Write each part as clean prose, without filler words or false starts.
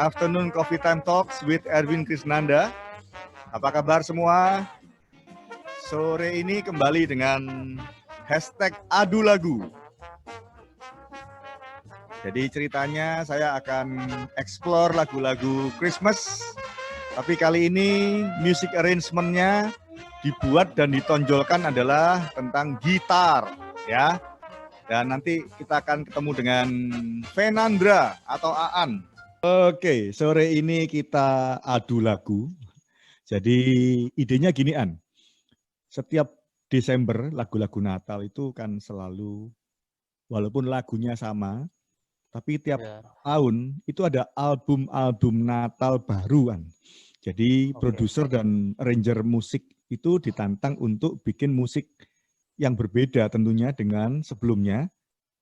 Afternoon Coffee Time Talks with Erwin Krisnanda. Apa kabar semua? Sore ini kembali dengan hashtag adu lagu. Jadi ceritanya saya akan explore lagu-lagu Christmas. Tapi kali ini music arrangement-nya dibuat dan ditonjolkan adalah tentang gitar, ya. Dan nanti kita akan ketemu dengan Venandra atau Aan. Oke, sore ini kita adu lagu. Jadi idenya gini, An. Setiap Desember lagu-lagu Natal itu kan selalu, walaupun lagunya sama, tapi tiap tahun itu ada album-album Natal baru, An. Jadi produser dan arranger musik itu ditantang untuk bikin musik yang berbeda tentunya dengan sebelumnya,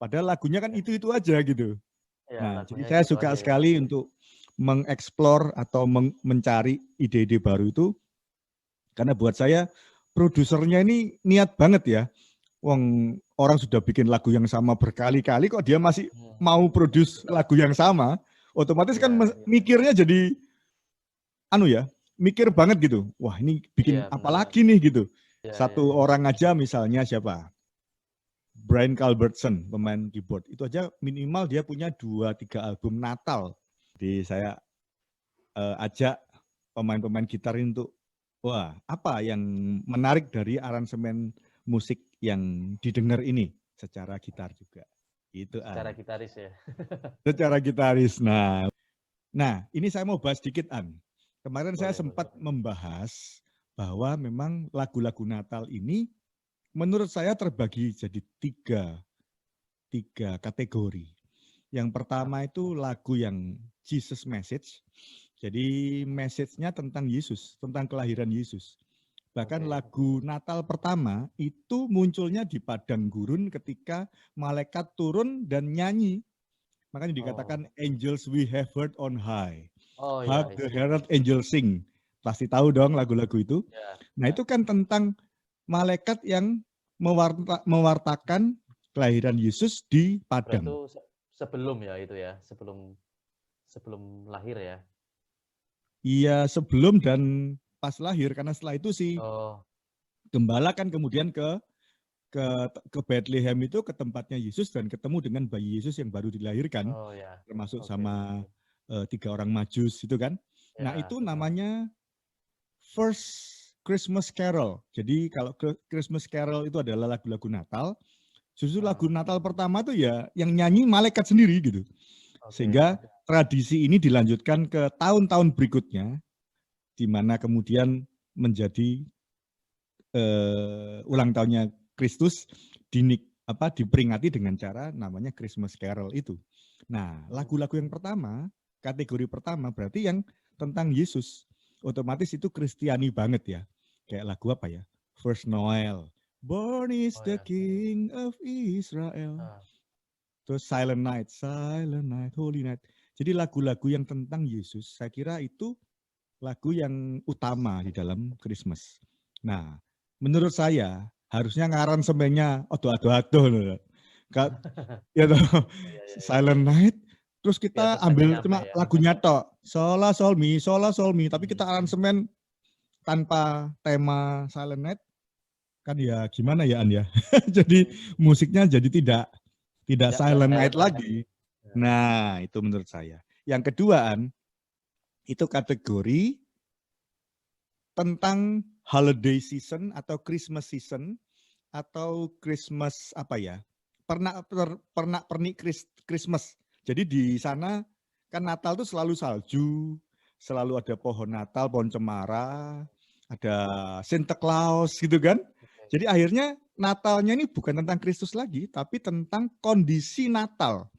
padahal lagunya kan itu-itu aja gitu. Nah, jadi saya suka sekali untuk mengeksplor atau mencari ide-ide baru itu, karena buat saya produsernya ini niat banget ya. Wong orang sudah bikin lagu yang sama berkali-kali, kok dia masih mau produce lagu yang sama, otomatis kan mikirnya jadi mikir banget gitu. Wah, ini bikin apa lagi nih gitu. Satu orang aja misalnya siapa? Brian Culbertson, pemain keyboard. Itu aja minimal dia punya 2-3 album Natal. Jadi saya ajak pemain-pemain gitar ini untuk, wah, apa yang menarik dari aransemen musik yang didengar ini secara gitar juga. Itu secara gitaris ya. Secara gitaris. Nah, ini saya mau bahas sedikit, An. Kemarin saya sempat membahas bahwa memang lagu-lagu Natal ini menurut saya terbagi jadi tiga kategori. Yang pertama itu lagu yang Jesus Message. Jadi message-nya tentang Yesus, tentang kelahiran Yesus. Bahkan lagu Natal pertama itu munculnya di padang gurun ketika malaikat turun dan nyanyi. Makanya dikatakan angels we have heard on high. Hark the herald angels sing. Pasti tahu dong lagu-lagu itu. Nah, itu kan tentang malaikat yang mewartakan kelahiran Yesus di padang. Itu sebelum ya itu ya, sebelum lahir ya. Iya, sebelum dan pas lahir, karena setelah itu si gembala kan kemudian ke Bethlehem itu, ke tempatnya Yesus dan ketemu dengan bayi Yesus yang baru dilahirkan, termasuk sama 3 orang Majus itu kan. Nah, itu namanya First Christmas Carol. Jadi kalau Christmas Carol itu adalah lagu-lagu Natal, justru lagu Natal pertama tuh ya yang nyanyi malaikat sendiri gitu. Sehingga tradisi ini dilanjutkan ke tahun-tahun berikutnya, di mana kemudian menjadi ulang tahunnya Kristus diperingati dengan cara namanya Christmas Carol itu. Nah, lagu-lagu yang pertama, kategori pertama berarti yang tentang Yesus. Otomatis itu Kristiani banget ya. Kayak lagu apa ya? First Noel, Born is the King of Israel. Terus Silent Night, Holy Night. Jadi lagu-lagu yang tentang Yesus, saya kira itu lagu yang utama di dalam Christmas. Nah, menurut saya harusnya ngaransemennya aduh. Ya toh, Silent Night, terus kita ambil cuma lagunya tok, Sola Sol Mi, tapi kita aransemen tanpa tema Silent Night, kan ya gimana ya, An ya. Jadi musiknya jadi tidak Silent Night lagi. Nah, itu menurut saya. Yang kedua, An, itu kategori tentang holiday season atau Christmas season atau Christmas apa ya? Pernik Christmas. Jadi di sana kan Natal itu selalu salju, selalu ada pohon Natal, pohon cemara, ada Santa Claus gitu kan. Jadi akhirnya Natalnya ini bukan tentang Kristus lagi, tapi tentang kondisi Natal.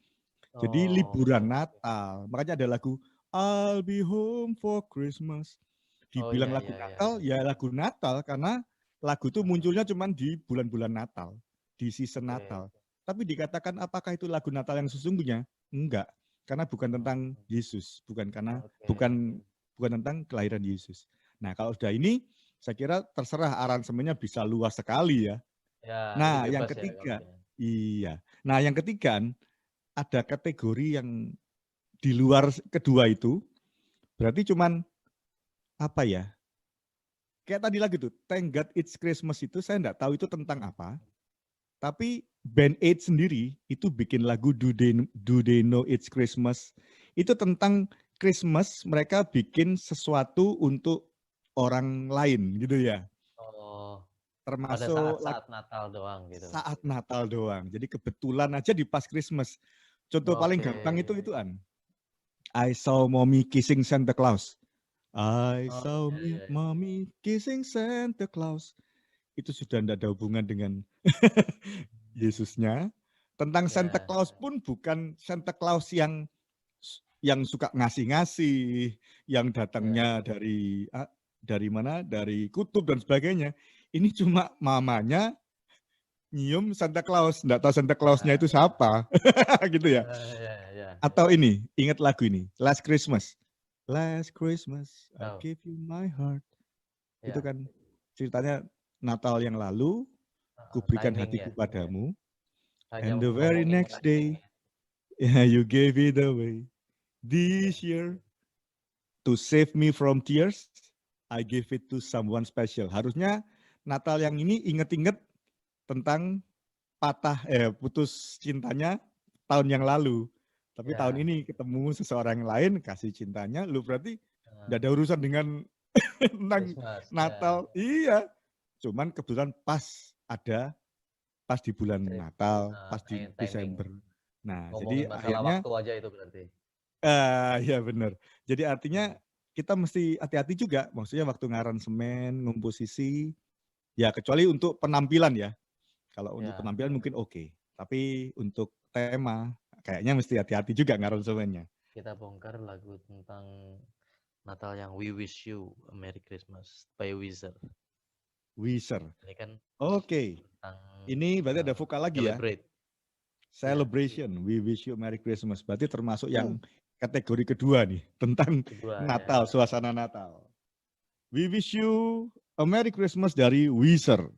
Jadi liburan Natal. Makanya ada lagu I'll be home for Christmas. Dibilang lagu Natal, ya lagu Natal, karena lagu itu munculnya cuma di bulan-bulan Natal, di season Natal. Tapi dikatakan apakah itu lagu Natal yang sesungguhnya? Enggak, karena bukan tentang Yesus, bukan tentang kelahiran Yesus. Nah, kalau sudah ini, saya kira terserah aransemennya bisa luas sekali ya. Nah, yang ketiga, Nah, yang ketiga ada kategori yang di luar kedua itu, Berarti cuman apa ya? Kayak tadi lagi tuh, Thank God It's Christmas itu saya enggak tahu itu tentang apa. Tapi Band Aid sendiri itu bikin lagu Do They Know It's Christmas. Itu tentang Christmas, mereka bikin sesuatu untuk orang lain gitu ya. Oh, pada Termasuk saat-saat Natal doang gitu. saat Natal doang. Jadi kebetulan aja di pas Christmas. Contoh paling Oke. gampang ituan. I saw mommy kissing Santa Claus. I Oh, saw iya, iya, iya. mommy kissing Santa Claus. Itu sudah tidak ada hubungan dengan Yesusnya. Tentang Santa Ya, Claus pun bukan Santa Claus yang suka ngasih-ngasih, yang datangnya ya. dari mana? Dari kutub dan sebagainya. Ini cuma mamanya nyium Santa Claus, nggak tahu Santa Clausnya itu siapa, gitu ya. Ya, ya, Atau ini, ingat lagu ini, Last Christmas. Last Christmas, I tahu. gave you my heart. Itu Ya, kan ceritanya Natal yang lalu, kuberikan timing ya. hatiku padamu, Hanya and the very ngomongin next timing. day, you gave it away. This year, to save me from tears, I give it to someone special. Harusnya Natal yang ini inget-inget tentang putus cintanya tahun yang lalu. Tapi tahun Ya, ini ketemu seseorang lain, kasih cintanya, lu berarti nah, nggak ada urusan dengan tentang Christmas. Ya, Natal. Iya, cuman kebetulan pas di bulan Natal, pas di timing. Desember. Nah, Ngomongin jadi masalah akhirnya, waktu aja itu berarti. ya benar. Jadi artinya Hmm. kita mesti hati-hati juga, maksudnya waktu ngaransemen, ngomposisi, ya kecuali untuk penampilan ya. Kalau untuk Ya, penampilan mungkin oke, tapi untuk tema kayaknya mesti hati-hati juga ngaransemennya. kita bongkar lagu tentang Natal yang We Wish You a Merry Christmas by Weezer. Weezer. Ini kan Oke. tentang Ini berarti ada vokal lagi ya. celebrate. Celebration. We wish you Merry Christmas. Berarti termasuk yang kategori kedua nih tentang Kedua ya. Natal, suasana Natal. We wish you a Merry Christmas dari Weezer.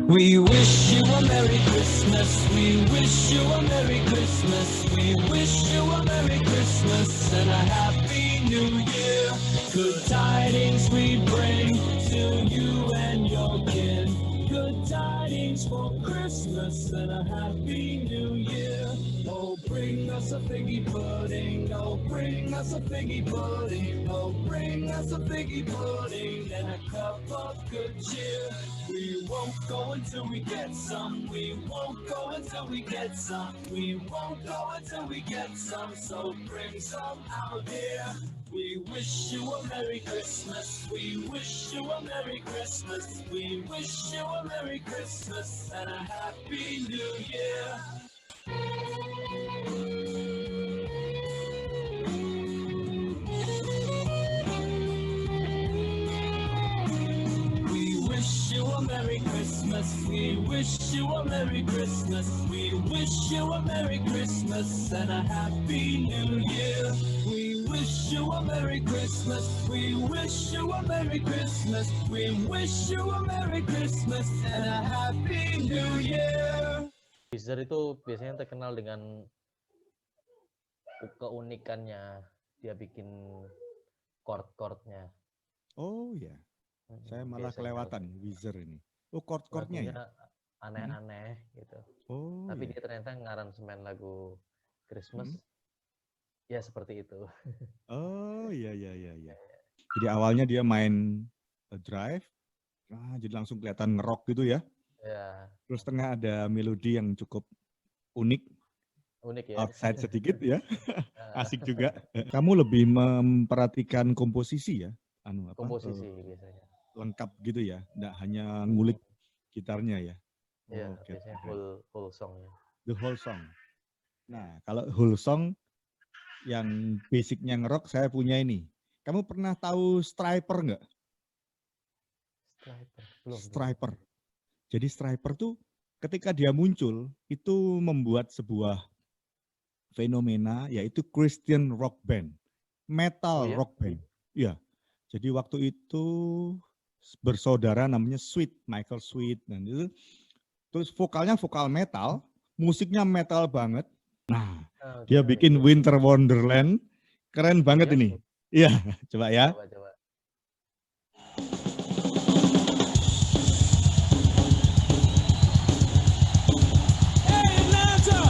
We wish you a Merry Christmas. We wish you a Merry Christmas. We wish you a Merry Christmas and a Happy New Year. Good tidings we bring to you and your kin. Good tidings for Christmas and a Happy New Year. Oh, bring us a figgy pudding. Oh, bring us a figgy pudding. Oh, bring us a figgy pudding and a cup of good cheer. We won't go until we get some. We won't go until we get some. We won't go until we get some. So bring some out here. We wish you a Merry Christmas. We wish you a Merry Christmas. We wish you a Merry Christmas and a Happy New Year. We wish you a Merry Christmas. We wish you a Merry Christmas. We wish you a Merry Christmas and a Happy New Year. We wish you a Merry Christmas. We wish you a Merry Christmas. We wish you a Merry Christmas and a Happy New Year. Weezer itu biasanya terkenal dengan keunikannya. Dia bikin chord-chordnya. Oh ya, saya malah Biasanya kelewatan Weezer ini. Oh, chord-chordnya ya. lagunya aneh-aneh gitu. Oh Tapi ya. dia ternyata ngaransemen lagu Christmas ya seperti itu. Oh iya. Jadi awalnya dia main drive, jadi langsung kelihatan ngerok gitu ya. Ya, Terus tengah ada melodi yang cukup unik, unik ya. outside sedikit ya, asik juga. Kamu lebih memperhatikan komposisi ya, Komposisi biasanya. lengkap gitu ya, nggak hanya ngulik gitarnya ya. Ya, Oke, biasanya keren. full songnya. The whole song. Nah, kalau whole song yang basicnya ngerok saya punya ini. Kamu pernah tahu Stryper nggak? Belum. Stryper. Jadi Stryper tuh ketika dia muncul itu membuat sebuah fenomena yaitu Christian rock band, metal Oh ya? rock band. Ya. Jadi waktu itu bersaudara namanya Michael Sweet dan itu terus vokalnya vokal metal, musiknya metal banget. Nah, Oke, dia bikin Winter Wonderland, keren banget Iya, ini. Iya, coba ya. coba. Hey, Atlanta!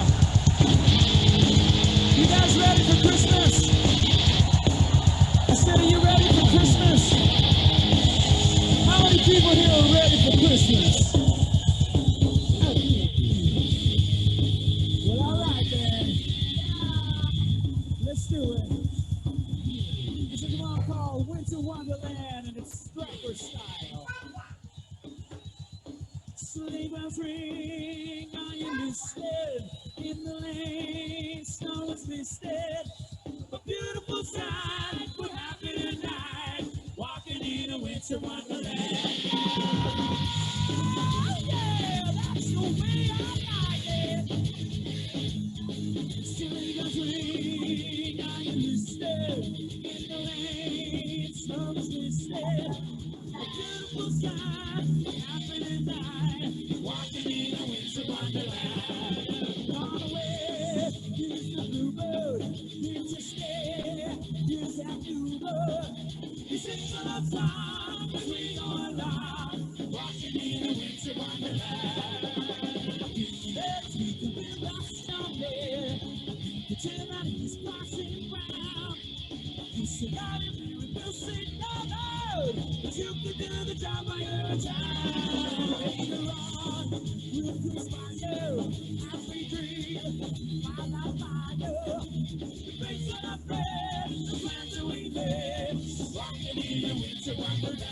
You guys ready for Christmas? I said, are you ready for Christmas? How many people here are ready for Christmas? Well, all right, then. Let's do it. This is one called Winter Wonderland, and it's Striper style. Sleigh bells ring, I am misted in the lane, snow is misted. A beautiful sight, we're happy tonight, walking in a winter wonderland. Oh, yeah, that's the way I like it. Sleigh bells ring, I am misted in the lane, snow is misted. A beautiful sight, we're happy tonight, walking in a winter wonderland. On the way, here's the bluebird, here's your stay, here's that bluebird. He sings a love song as we go along, walking in a winter wonderland. Let's meet the real last snowman, pretend that he's passing round. You should not have been will sing no loud, but you can do the job by your time. Later on, we'll conspire as we dream, while I fire. The face of our friends, the plans that we made, walking in a winter wonderland.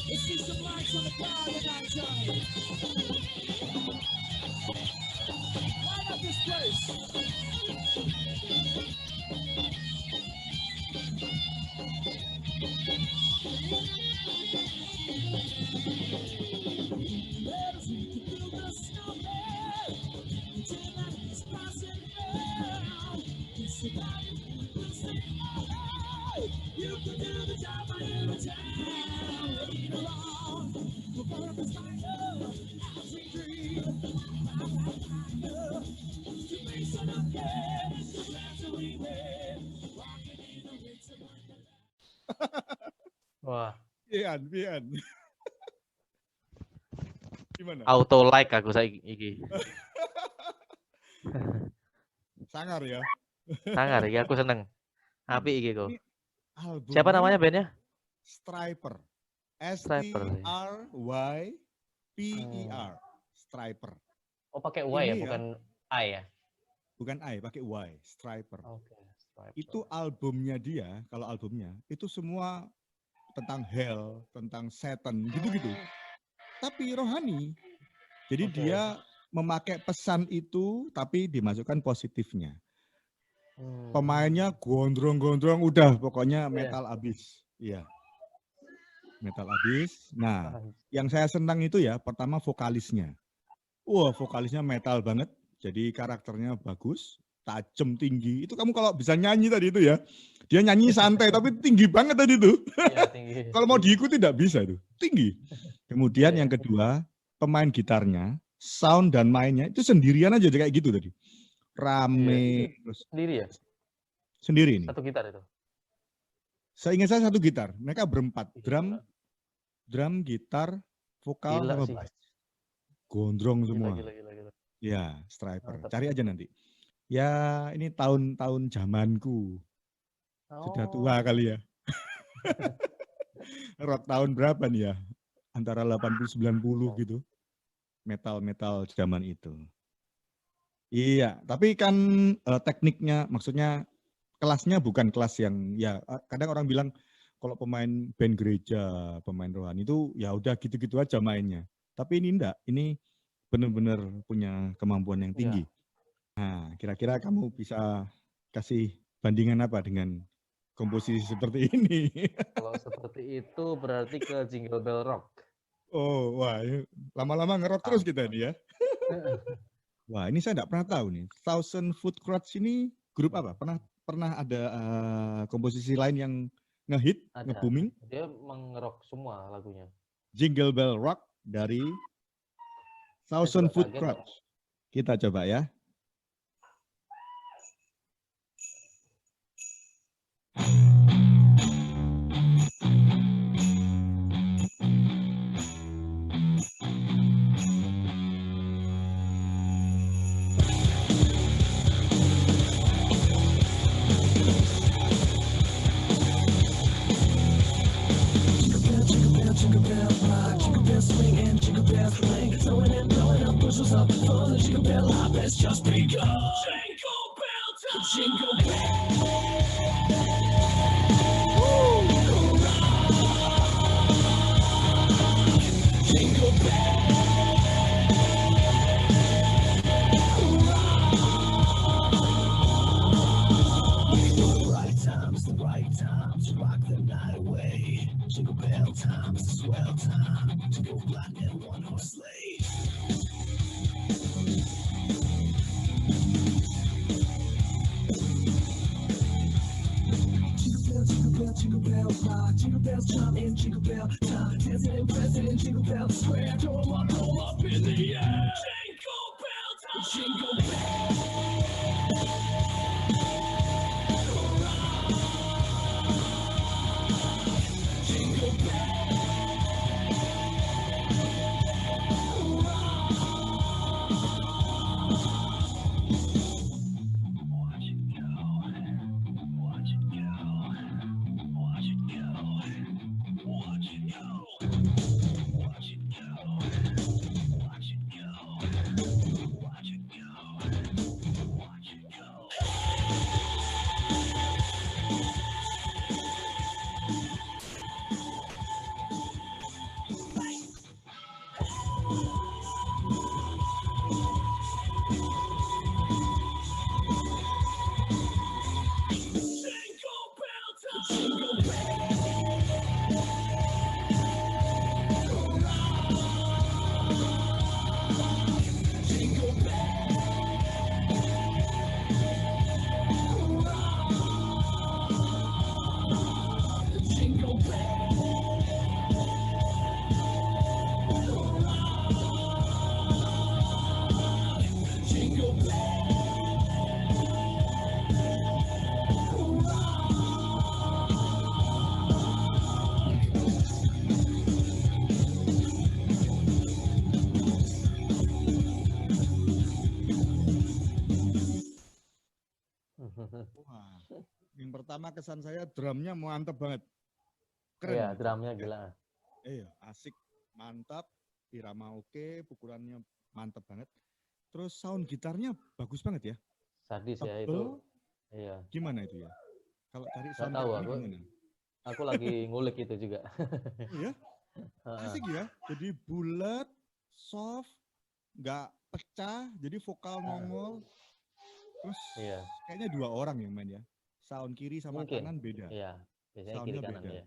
Let's see some lights on the crowd tonight, Johnny. Light up this place. Let us we can build a snowman. Pretend that he's passing around. Just about it, we'll sing all night. You can do the job by your town. Later on, we'll burn the fire as we dream. By fire, to face on our head, the plans that we made. Rocking in a winter wonderland. Wah, Pian. Gimana? auto like aku iki. Sangar ya. Sangar iki aku seneng. Apik iki kok. Ini albumnya Siapa namanya bandnya? Striper. Striper. Stryper. Striper. Oh, pakai Y ya, Ini ya. bukan I ya. Bukan I, pakai Y. Striper. Oke, Striper. Itu albumnya dia, kalau albumnya itu semua tentang hell, tentang Satan, gitu-gitu. Tapi rohani. Jadi Oke. dia memakai pesan itu tapi dimasukkan positifnya. Pemainnya gondrong-gondrong udah pokoknya metal abis. Iya. Metal abis. Nah, yang saya senang itu ya pertama vokalisnya. Wah, vokalisnya metal banget. Jadi karakternya bagus, tajam, tinggi. Itu kamu kalau bisa nyanyi tadi itu ya. Dia nyanyi santai tapi tinggi banget tadi itu. Iya, tinggi. Kalau mau diikuti tidak bisa itu. Tinggi. Kemudian yang kedua, pemain gitarnya, sound dan mainnya itu sendirian aja kayak gitu tadi. Rame terus Sendiri ya? sendiri ini. Satu gitar itu. Seingat saya satu gitar. Mereka berempat. Gila. Drum, gitar, vokal, Gila sama sih. bass. Gondrong semua. Gila. Ya, Striper. Mantap. Cari aja nanti. Ya, ini tahun-tahun zamanku. Sudah tua kali ya. Rock tahun berapa nih ya? Antara 80-90 gitu. Metal-metal zaman itu. Iya, tapi kan tekniknya, maksudnya kelasnya bukan kelas yang, ya kadang orang bilang kalau pemain band gereja, pemain rohani itu ya udah gitu-gitu aja mainnya. Tapi ini enggak, ini benar-benar punya kemampuan yang tinggi. Nah, kira-kira kamu bisa kasih bandingan apa dengan komposisi seperti ini? Kalau seperti itu berarti ke Jingle Bell Rock. Oh, wah, ini lama-lama ngerok terus kita nih ya. Wah, ini saya enggak pernah tahu nih. Thousand Foot Crutch ini grup apa? Pernah ada komposisi lain yang ngehit, Ada. nge-booming? Dia mengerok semua lagunya. Jingle Bell Rock dari Saya Thousand juga Foot kaget. Krutch. Kita coba ya. Jingle bell rock, jingle bell swing and jingle bells ring. Throwing and blowing up bushels of fun. The jingle bell hop has just begun. Jingle bell time. Jingle bell. Jingle bell. The right time to rock the night away. Jingle bell time is a swell time to go blind in a one-horse sleigh. Jingle bell rock, jingle bells chime in jingle bell time. Dancing and pressing in Jingle Bell Square. Throw 'em up in the air. Jingle bell time. Jingle bell. Jingle bell. Watch it go. Watch it go. Watch it go. Watch it go. Watch it go. Watch it go. Watch it go. Watch it go. Jingle bell time. Jingle bell. Jingle bell. Jingle bell. Jingle Wah, yang pertama kesan saya drumnya mantap banget. Keren. Iya, drumnya gila. Iya, asik, mantap, irama oke, pukulannya mantap banget. Terus sound gitarnya bagus banget ya. Sadis ya itu. Tebel, Iya. gimana itu ya? Kalau cari Nggak sound tahu gitarnya aku. gimana? Aku lagi ngulik itu juga. Iya, Heeh. asik ya. Jadi bulat, soft, nggak pecah, jadi vokal nongol. Terus Iya. kayaknya 2 orang yang main ya. Sound kiri sama Mungkin. kanan beda. Iya. Biasanya Soundnya kiri kanan beda. ya.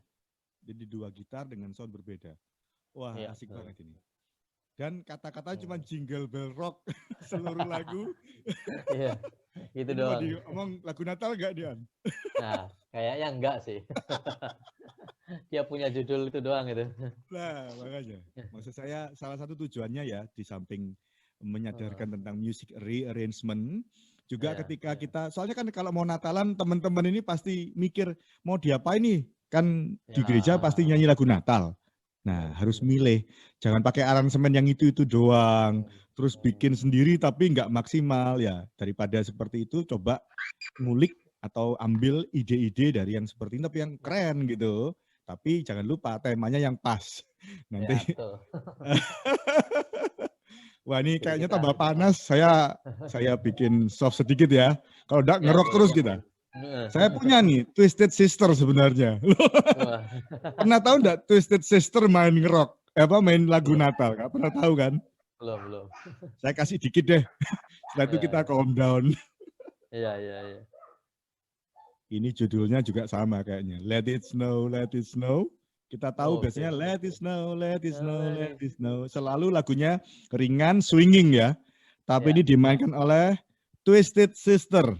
Jadi 2 gitar dengan sound berbeda. Wah, Iya, asik betul. banget ini. Dan kata-kata cuma Jingle Bell Rock seluruh lagu. Iya. Gitu Ini mau doang. diomong lagu Natal gak, Dian? Nah, kayaknya enggak sih. Dia punya judul itu doang itu. Nah, makanya. Maksud saya salah satu tujuannya ya, di samping menyadarkan tentang music rearrangement, juga Iya, ketika iya. kita, soalnya kan kalau mau Natalan, teman-teman ini pasti mikir, mau diapain nih? Kan di gereja pasti Ya. nyanyi lagu Natal. Nah, harus milih. Jangan pakai aransemen yang itu doang. Terus bikin sendiri tapi nggak maksimal ya. Daripada seperti itu, coba ngulik atau ambil ide-ide dari yang seperti ini, tapi yang keren gitu. Tapi jangan lupa temanya yang pas. Ya, Nanti, betul. wah ini Jadi kayaknya kita- tambah panas. Saya bikin soft sedikit ya. Kalau enggak Ya, ngerok boleh, terus ya. kita. Heeh. Saya punya nih Twisted Sister sebenarnya. Wah. Pernah tahu enggak Twisted Sister main ngerok? Main lagu Natal? Nggak pernah tahu kan? Belum. Saya kasih dikit deh. Setelah itu Ya, kita ya. calm down. Iya. Ini judulnya juga sama kayaknya. Let it snow, let it snow. Kita tahu Oke. biasanya let it snow, let it snow, let it snow. Selalu lagunya ringan, swinging ya. Tapi Ya. ini dimainkan oleh Twisted Sister.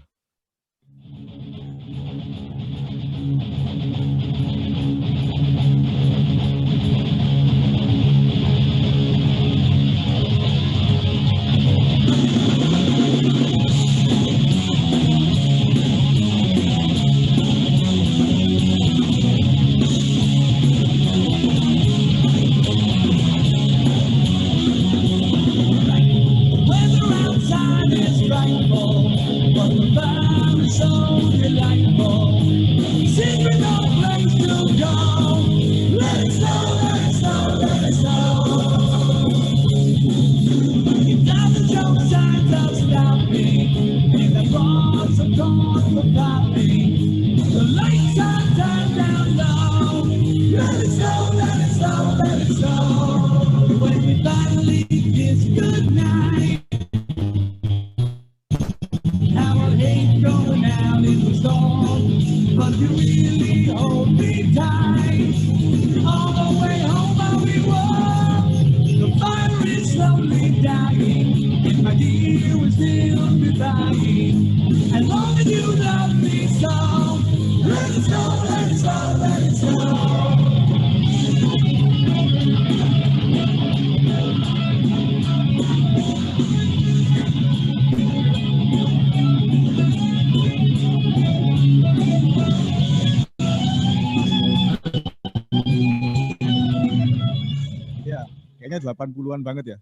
anaknya 80-an banget ya.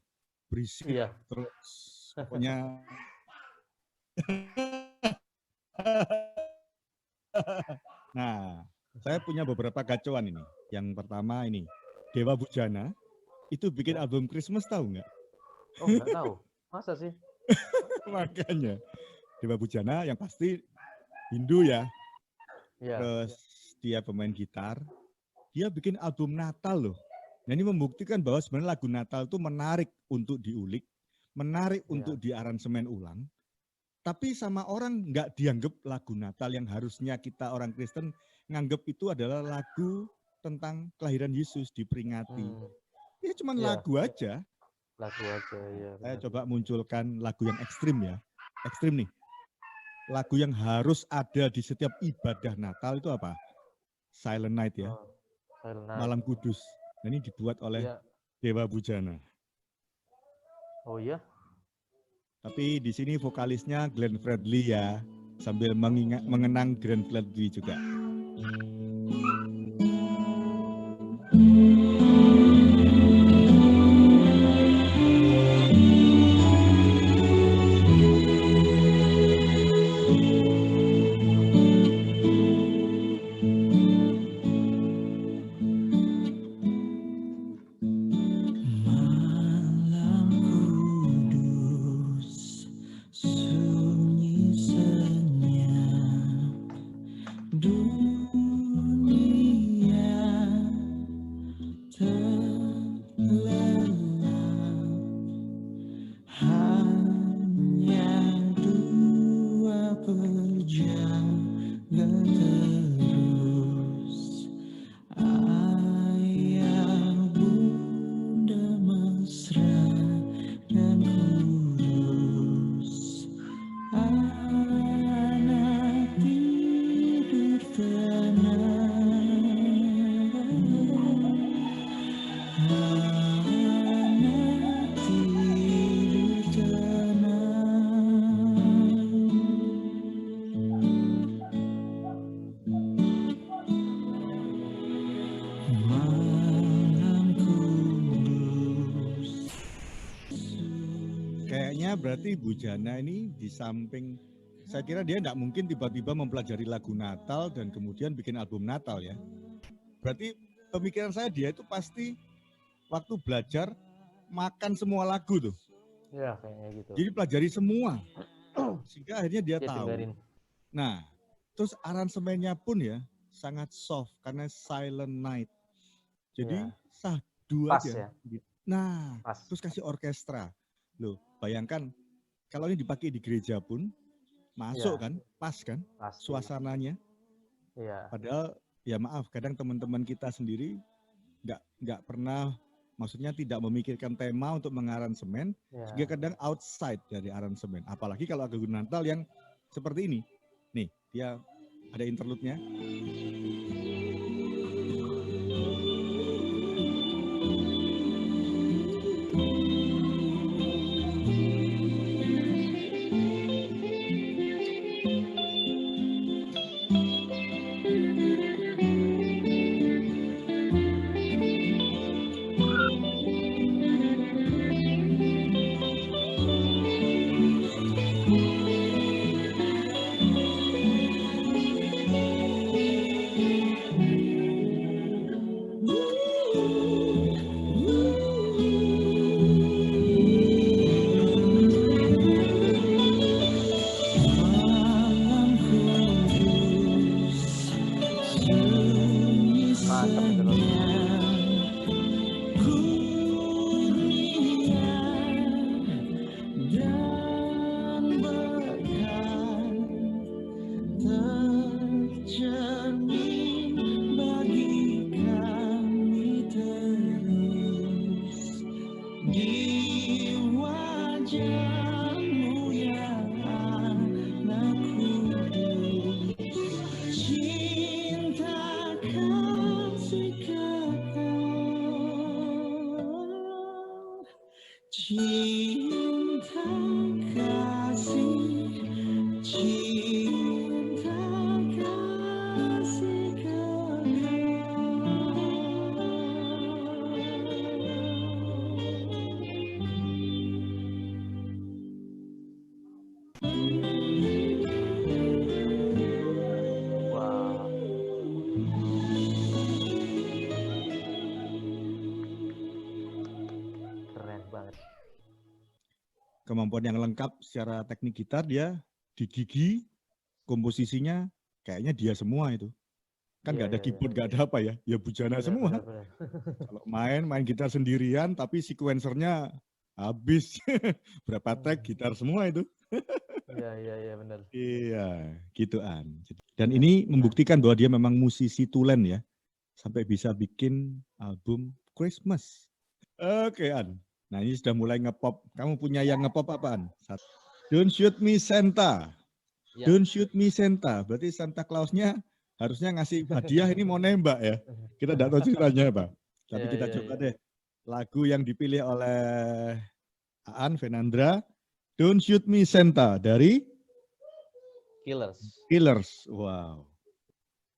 Berisik Iya. terus pokoknya. Nah, saya punya beberapa gacauan ini. Yang pertama ini, Dewa Bujana itu bikin Ya. album Christmas, tahu nggak? Oh, nggak tahu. Masa sih? Makanya Dewa Bujana yang pasti Hindu ya. Iya. Terus dia pemain gitar. Dia bikin album Natal loh. Nah, ini membuktikan bahwa sebenarnya lagu Natal itu menarik untuk diulik, menarik Iya. untuk diaransemen ulang. Tapi sama orang nggak dianggap lagu Natal yang harusnya kita orang Kristen nganggap itu adalah lagu tentang kelahiran Yesus diperingati. Ya cuman Iya. lagu aja. Lagu aja ya. Saya benar. coba munculkan lagu yang ekstrim ya. Ekstrim nih. Lagu yang harus ada di setiap ibadah Natal itu apa? Silent Night ya. Oh, Silent Night. Malam Kudus. Nah, ini dibuat oleh Iya. Dewa Bujana. Oh iya. Tapi di sini vokalisnya Glenn Fredly ya. Sambil mengenang Glenn Fredly juga. Malam kudus, sunyi senyap, dunia terlelap, hanya dua berjaga terus. Ayah bunda mesra dan kudus, anak tidur tenang, anak tidur tenang. Malam kudus. Kayaknya berarti Bujana ini di samping, saya kira dia tidak mungkin tiba-tiba mempelajari lagu Natal dan kemudian bikin album Natal ya. Berarti pemikiran saya dia itu pasti waktu belajar makan semua lagu tuh. Ya kayaknya gitu. Jadi pelajari semua. Sehingga akhirnya dia Dia tahu. dengerin. Nah, terus aransemennya pun ya sangat soft karena Silent Night. Jadi Ya. sahdu Pas aja. ya. Nah, Pas. terus kasih orkestra. Loh, bayangkan kalau ini dipakai di gereja pun masuk Iya. kan, pas kan Pasti. suasananya. Iya. Padahal ya maaf, kadang teman-teman kita sendiri nggak pernah, maksudnya tidak memikirkan tema untuk mengaransemen, Iya. sehingga kadang outside dari aransemen. Apalagi kalau lagu Natal yang seperti ini. Nih, dia ada interlude-nya. Malam kudus, sunyi Mantap itu loh. senyap, kurnia dan berkat tercermin bagi kami terus di wajah-Mu ya anak kudus, cinta kasih kekal, cinta kasih, cinta kasih kekal. kemampuan yang lengkap secara teknik gitar, dia di gigi komposisinya kayaknya dia semua itu. Kan nggak ada keyboard, nggak ada apa ya bujana semua. Benar. Kalau main gitar sendirian, tapi sequencernya habis. Berapa track gitar semua itu. Iya benar. Iya, gitu An. Dan ini membuktikan bahwa dia memang musisi tulen ya. Sampai bisa bikin album Christmas. Oke An. Nah ini sudah mulai ngepop. Kamu punya yang ngepop apaan? Don't Shoot Me Santa. Ya. Don't Shoot Me Santa. Berarti Santa Clausnya harusnya ngasih hadiah, ini mau nembak ya. Kita tidak tahu ceritanya Pak. Tapi kita coba deh. Lagu yang dipilih oleh Aan Venandra. Don't Shoot Me Santa dari Killers. Wow.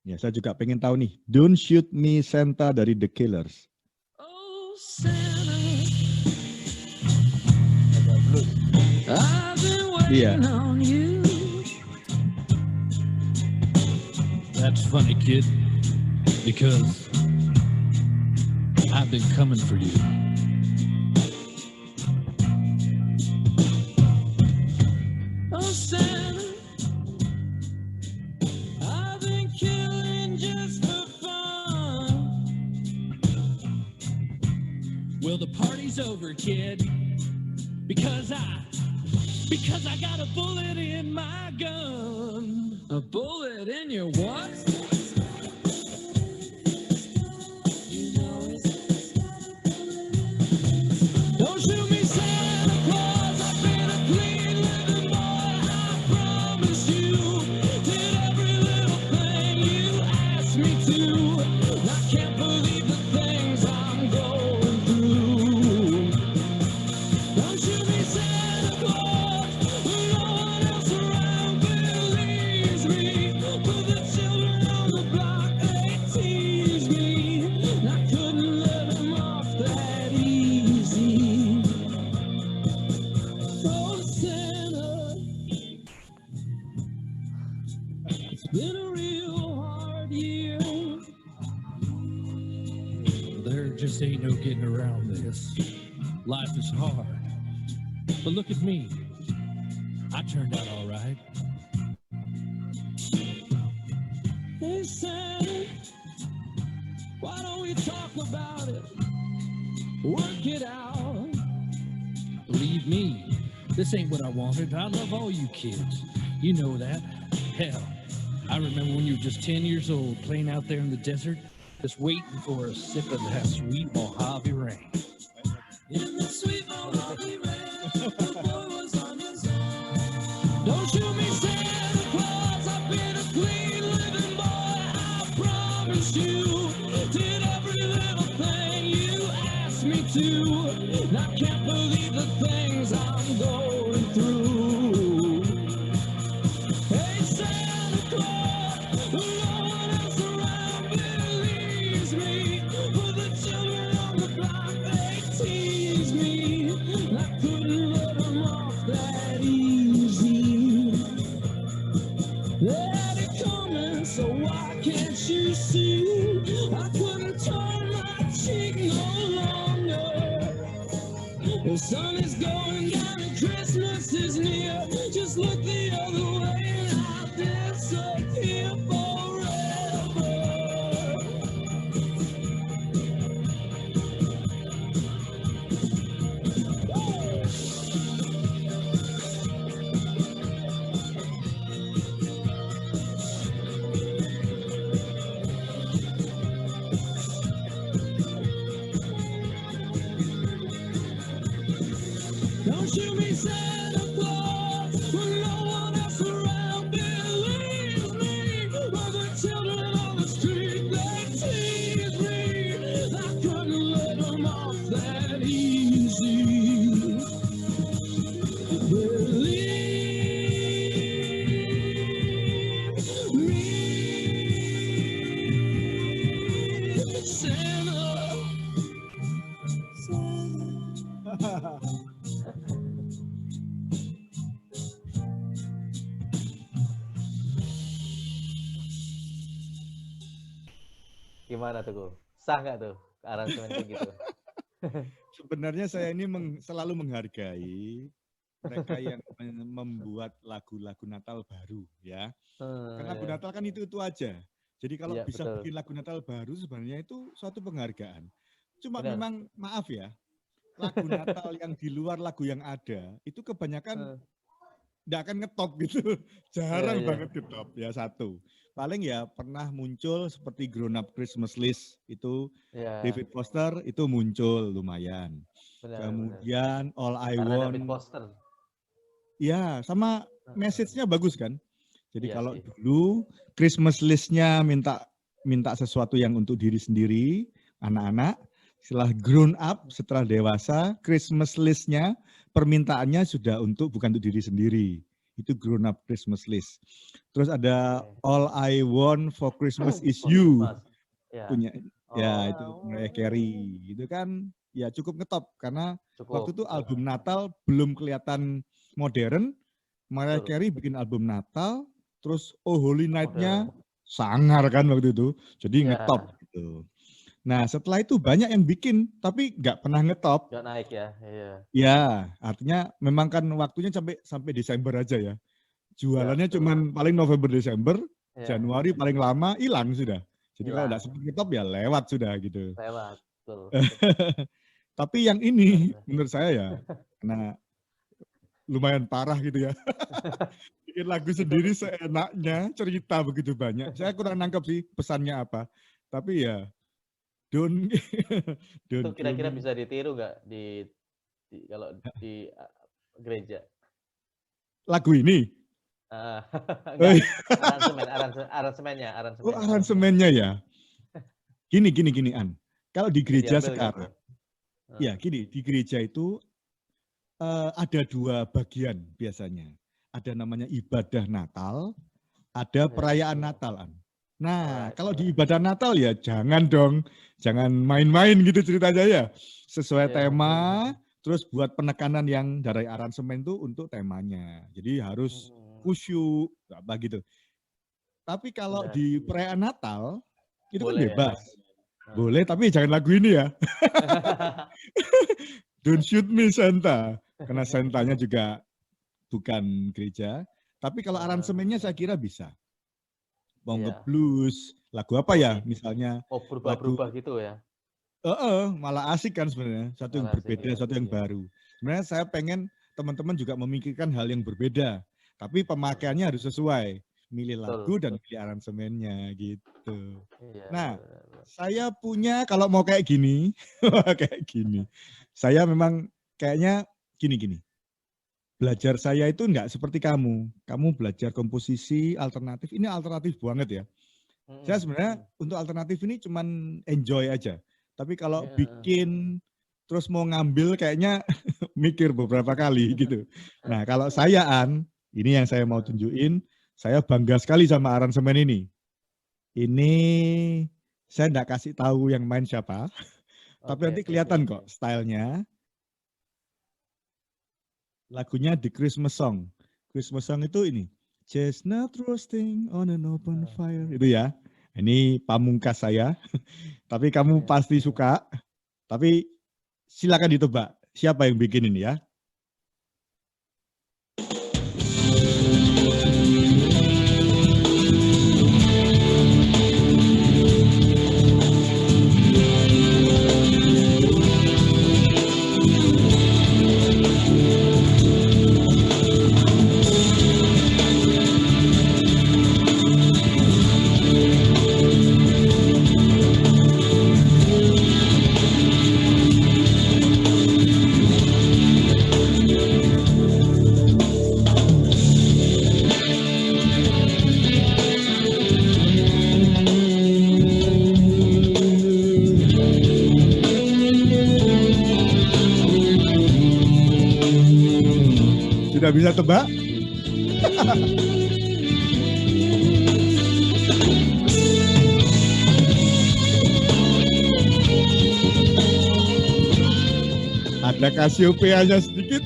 Ya saya juga pengen tahu nih. Don't Shoot Me Santa dari The Killers. Oh, Santa, I've been waiting on you. That's funny, kid, because I've been coming for you. Oh, Santa, I've been killing just for fun. Well, the party's over, kid, because I got a bullet in my gun. A bullet in your what? Don't shoot me, Santa Claus. I've been a clean living boy. I promise you. Did every little thing you asked me to. I can't believe the things I'm going through. Don't shoot me, Santa Claus. No one else around believes me. But the children on the block, they tease me. I couldn't let them off that easy. Oh, Santa, it's been a real hard year. There just ain't no getting around this. Life is hard. But look at me. I turned out all right. Hey, Santa, why don't we talk about it? Work it out. Believe me, this ain't what I wanted. I love all you kids. You know that. Hell, I remember when you were just 10 years old playing out there in the desert, just waiting for a sip of that sweet Mojave rain. In the sweet Mojave rain, the boy was on his own. Don't shoot me, Santa Claus. I've been a clean living boy. I promise you. Did every little thing you asked me to. And I can't believe the things I'm going through. Hey, Santa Claus, no one else around believes me. But the children on the block, they tease me. And I couldn't let them off that easy. They're coming, so why can't you see? I couldn't turn my cheek no longer. The sun is going down and Christmas is near. Just look the other way and I'll disappear forever. Don't shoot me, Santa Claus, when no one else around believes me. But the children on the street, they tease me. I couldn't let them off that easy. Believe me, Santa. Gimana tuh, Go? Sah nggak tuh aransemen kayak gitu? Sebenarnya saya ini selalu menghargai mereka yang membuat lagu-lagu Natal baru ya. Kan lagu Iya. Natal kan itu aja. Jadi kalau Iya, bisa betul. bikin lagu Natal baru sebenarnya itu suatu penghargaan. Cuma Benar. memang maaf ya, lagu Natal yang di luar lagu yang ada itu kebanyakan Heeh. nggak akan ngetop gitu. Iya, Jarang iya. banget ngetop ya satu. Paling ya pernah muncul seperti Grown Up Christmas List itu Iya, David Foster itu muncul lumayan. benar, benar. Kemudian All I Karena David Want, Foster. ya sama Heeh. message-nya bagus kan. Jadi Iya kalau sih. dulu Christmas list-nya minta sesuatu yang untuk diri sendiri, anak-anak. Setelah grown up, setelah dewasa, Christmas list-nya permintaannya sudah bukan untuk diri sendiri. Itu grown up Christmas list. Terus ada Oke. All I Want for Christmas is For You. Christmas. Ya. Punya ya Oh, itu Mariah Carey. Itu kan ya cukup ngetop karena waktu cukup. itu album Natal belum kelihatan modern. Mariah Betul. Carey bikin album Natal, terus Oh Holy Night-nya Modern. sangar kan waktu itu. Jadi Ya. ngetop gitu. Nah setelah itu banyak yang bikin, tapi nggak pernah ngetop. Nggak naik ya. Iya. Ya, artinya memang kan waktunya sampai Desember aja ya. Jualannya betul. cuman paling November Desember, Ya. Januari paling lama hilang sudah. Jadi kalau Hilang. nggak sempat ngetop ya lewat sudah gitu. Lewat. Betul. Tapi yang ini Benar. menurut saya ya, karena lumayan parah gitu ya. Bikin lagu sendiri seenaknya, cerita begitu banyak. Saya kurang nangkep sih pesannya apa. Tapi ya, don't Itu don't kill kira-kira me. bisa ditiru nggak kalau di gereja? Lagu ini. Enggak, aransemennya. Oh, aransemennya ya. Gini An. Kalau di gereja Diambil sekarang, gitu. ya gini, di gereja itu ada dua bagian biasanya. Ada namanya ibadah Natal, ada perayaan Natalan. Nah, kalau di ibadah Natal ya jangan dong, jangan main-main gitu ceritanya ya. Sesuai tema, terus buat penekanan yang dari aransemen itu untuk temanya. Jadi harus khusyuk, apa gitu. Tapi kalau di perayaan Natal, itu kan bebas. Boleh, tapi jangan lagu ini ya. Don't shoot me Santa. Karena Santanya juga bukan gereja. Tapi kalau aransemennya saya kira bisa. Mau nge-blues, lagu apa ya misalnya. Oh, berubah-berubah gitu ya. Malah asik kan sebenarnya. Satu yang berbeda, satu yang baru. Sebenarnya saya pengen teman-teman juga memikirkan hal yang berbeda. Tapi pemakaiannya harus sesuai. Milih lagu dan milih aransemennya gitu. Nah, saya punya kalau mau kayak gini, saya memang kayaknya gini. Belajar saya itu enggak seperti kamu. Kamu belajar komposisi alternatif, ini alternatif banget ya. Saya sebenarnya untuk alternatif ini cuman enjoy aja. Tapi kalau bikin terus mau ngambil kayaknya mikir beberapa kali gitu. Nah, kalau ini yang saya mau tunjukin, saya bangga sekali sama aransemen ini. Ini saya enggak kasih tahu yang main siapa, tapi nanti kelihatan kok stylenya. Lagunya The Christmas Song. Christmas Song itu ini. Chestnut roasting on an open fire. Itu ya. Ini pamungkas saya. Tapi kamu pasti suka. Tapi silakan ditebak. Siapa yang bikin ini ya? Sudah bisa tebak? Ada Cassiopeia-nya sedikit.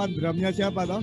Ketahuan drumnya siapa toh?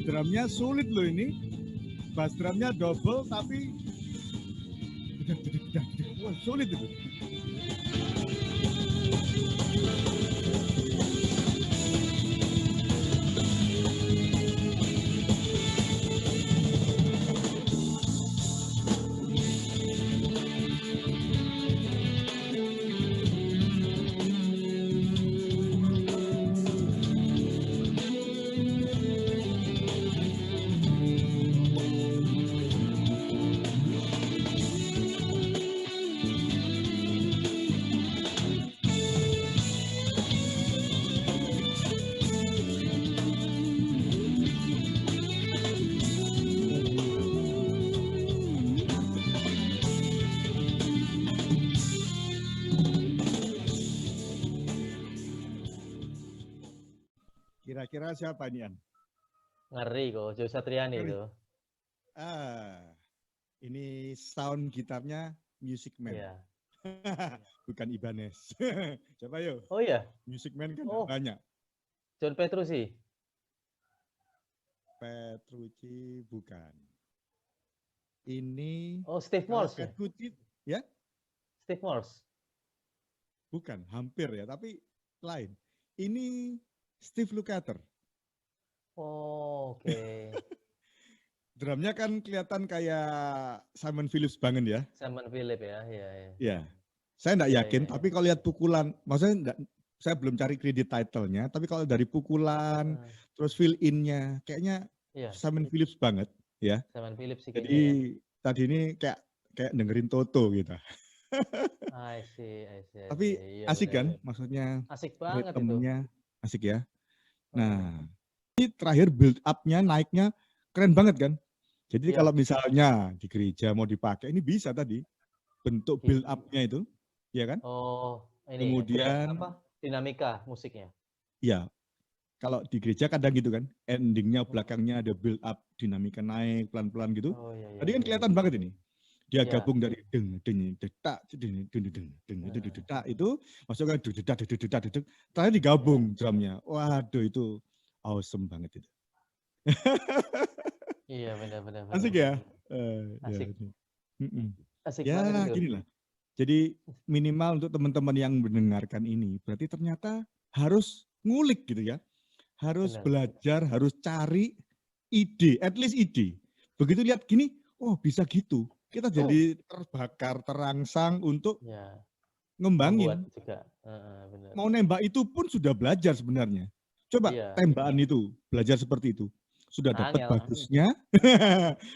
Drumnya sulit loh ini, bass drumnya double tapi wah, sulit itu. Kira-kira siapa ini, An? Ngeri kok, Joe Satriani Ngeri. itu. Ini sound gitarnya Music Man. Iya. Bukan Ibanez. Siapa yo? Oh iya, Music Man kan Oh. banyak. John Petrucci. Petrucci bukan. Ini Oh, Steve kalau Morse ya? Petrucci ya Steve Morse. bukan, hampir ya, tapi lain. Ini Steve Lukather. Oh, oke. Drumnya kan kelihatan kayak Simon Phillips banget ya. Simon Phillips ya, iya, iya. Ya, saya enggak Iya, yakin, iya, iya. tapi kalau lihat pukulan, maksudnya saya belum cari kredit title-nya, tapi kalau dari pukulan, Ah, terus fill in-nya, kayaknya Iya, Simon Phillips banget ya. Simon Phillips sih Jadi kayaknya ya. tadi ini kayak dengerin Toto gitu. I see, I see, I Tapi see. Iya, asik kan, benar-benar. maksudnya Asik banget itu. ritmenya asik ya. Heeh. Nah, ini terakhir build up-nya naiknya keren banget kan. Jadi Iya. kalau misalnya di gereja mau dipakai, ini bisa tadi bentuk build up-nya itu, ya kan? Oh, ini Kemudian apa? Dinamika musiknya. ya, kalau di gereja kadang gitu kan, endingnya belakangnya ada build up, dinamika naik pelan-pelan gitu. Oh iya, iya. Tadi kan iya, kelihatan iya. banget ini. Dia Iya. gabung dari deng deng detak deng deng deng deng deng detak itu masukkan dedak dedak dedak dedak. Terakhir digabung drumnya. Waduh itu awesome banget itu. Iya, benar-benar. Asik ya. Asik. Asik Ya banget itu. gini lah. Jadi minimal untuk teman-teman yang mendengarkan ini berarti ternyata harus ngulik gitu ya. Harus Benar. belajar, harus cari ide, at least ide. Begitu lihat gini, oh bisa gitu. Kita jadi terbakar, terangsang untuk Ya, ngembangin. membuat juga. Benar. Mau nembak itu pun sudah belajar sebenarnya. Coba Iya. tembakan itu, belajar seperti itu. Sudah dapat Angel. bagusnya,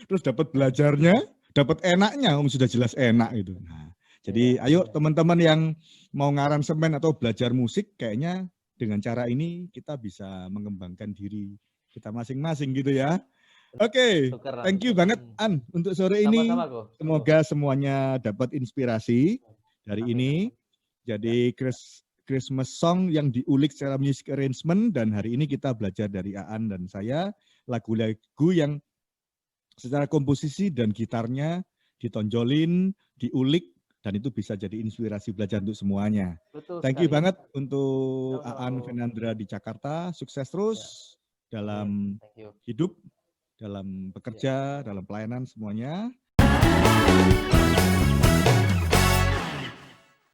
terus dapat belajarnya, dapat enaknya, sudah jelas enak gitu. Nah, jadi Iya, ayo iya. teman-teman yang mau ngaransemen atau belajar musik, kayaknya dengan cara ini kita bisa mengembangkan diri kita masing-masing gitu ya. Oke, Tukeran. thank you banget An untuk sore ini. Sama-sama kok. Semoga semuanya dapat inspirasi dari Amin. ini. Jadi Christmas song yang diulik secara music arrangement, dan hari ini kita belajar dari Aan dan saya lagu-lagu yang secara komposisi dan gitarnya ditonjolin, diulik, dan itu bisa jadi inspirasi belajar untuk semuanya. Betul Thank you sekali. banget untuk Halo. Aan Fernandra di Jakarta. Sukses terus dalam Thank you. hidup, dalam bekerja, dalam pelayanan semuanya.